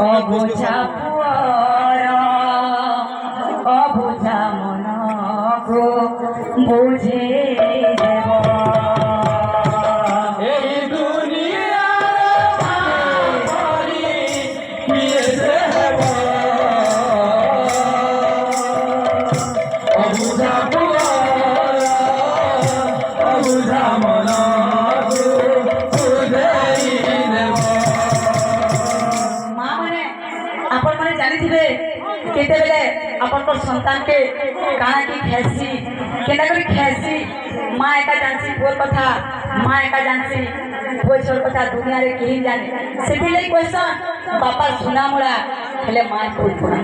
অবুঝা poor অবুঝা মনকু বুঝে দেব এই দুনিয়ার ভারি মিয়েছে হেব অবুঝা পুয়ারা অবুঝা মনকু বুঝেই দেব। মা মানে আপন মানে জানিथिबे केतेबेले आपन संतान के काना की खेसी केना करी खेसी माँ एका जानसी बोल कथा माँ एका जानसी बोल छोड़ कथा दुनिया रे केही जाने सेति लई क्वेश्चन बापा सुना मुड़ा हेले माँ बोल पुना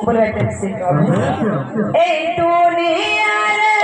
बोलबे से ए दुनिया रे